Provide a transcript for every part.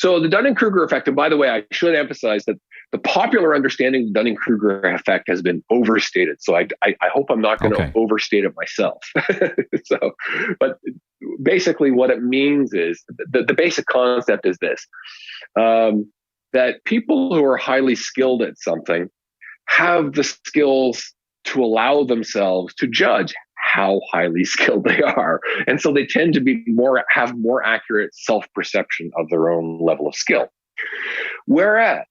So the Dunning Kruger effect, and by the way, I should emphasize that the popular understanding of the Dunning Kruger effect has been overstated. So I hope I'm not going to overstate it myself. So, but basically, what it means is the basic concept is this: that people who are highly skilled at something have the skills to allow themselves to judge how highly skilled they are. And so they tend to have more accurate self-perception of their own level of skill. Whereas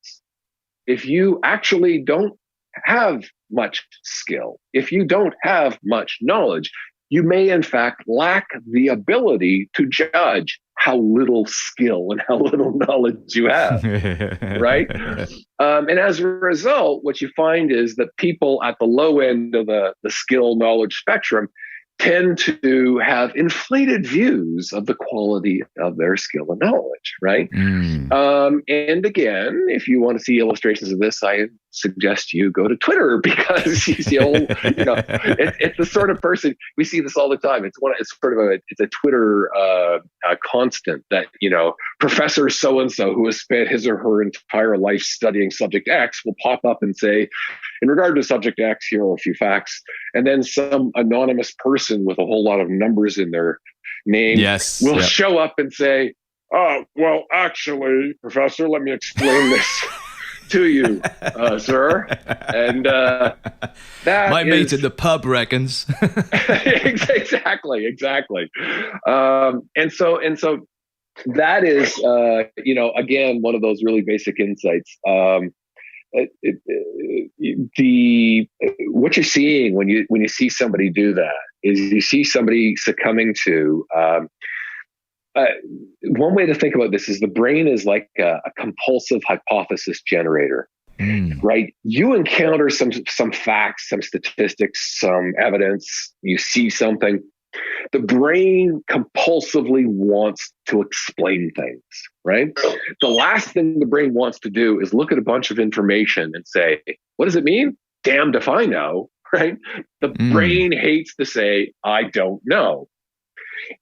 if you actually don't have much skill, if you don't have much knowledge, you may in fact lack the ability to judge how little skill and how little knowledge you have, right? And as a result, what you find is that people at the low end of the skill knowledge spectrum tend to have inflated views of the quality of their skill and knowledge, right? And again, if you want to see illustrations of this, I suggest you go to Twitter, because you see, it's the sort of person, we see this all the time. It's a Twitter constant that, Professor so-and-so who has spent his or her entire life studying subject X will pop up and say, in regard to subject X, here are a few facts. And then some anonymous person with a whole lot of numbers in their name will show up and say, oh, well, actually, Professor, let me explain this to you, sir. And that my mate at the pub reckons. Exactly. And so that is, again, one of those really basic insights. What you're seeing when you see somebody do that is you see somebody succumbing to. One way to think about this is the brain is like a compulsive hypothesis generator, right? You encounter some facts, some statistics, some evidence. You see something. The brain compulsively wants to explain things, right? The last thing the brain wants to do is look at a bunch of information and say, what does it mean? Damned if I know, right? The brain hates to say, I don't know.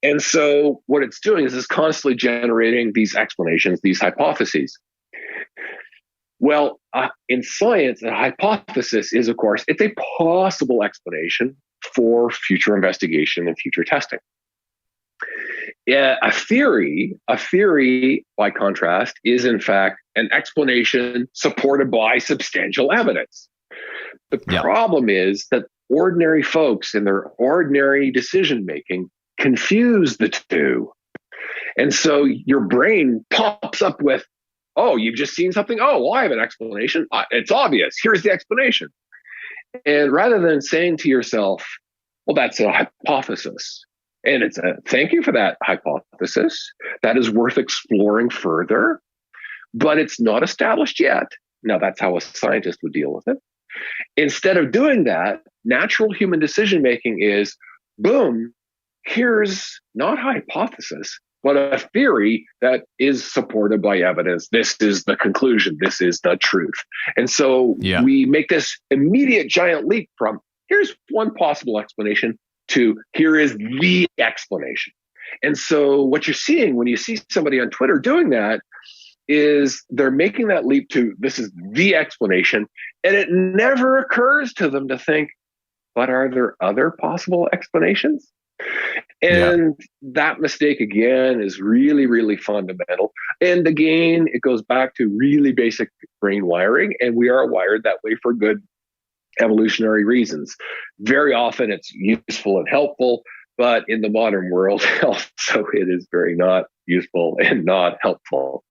And so what it's doing is it's constantly generating these explanations, these hypotheses. Well, in science, a hypothesis is, of course, it's a possible explanation for future investigation and future testing. A theory, by contrast, is in fact an explanation supported by substantial evidence. The problem is that ordinary folks in their ordinary decision-making confuse the two. And so your brain pops up with, oh, you've just seen something? Oh, well, I have an explanation. It's obvious. Here's the explanation. And rather than saying to yourself, well, that's a hypothesis, and it's a thank you for that hypothesis, that is worth exploring further, but it's not established yet. Now, that's how a scientist would deal with it. Instead of doing that, natural human decision-making is, boom, here's not a hypothesis, but a theory that is supported by evidence. This is the conclusion. This is the truth. And so we make this immediate giant leap from here's one possible explanation to here is the explanation. And so what you're seeing when you see somebody on Twitter doing that is they're making that leap to this is the explanation. And it never occurs to them to think, but are there other possible explanations? And that mistake, again, is really, really fundamental. And again, it goes back to really basic brain wiring. And we are wired that way for good evolutionary reasons. Very often it's useful and helpful, but in the modern world, also it is very not useful and not helpful.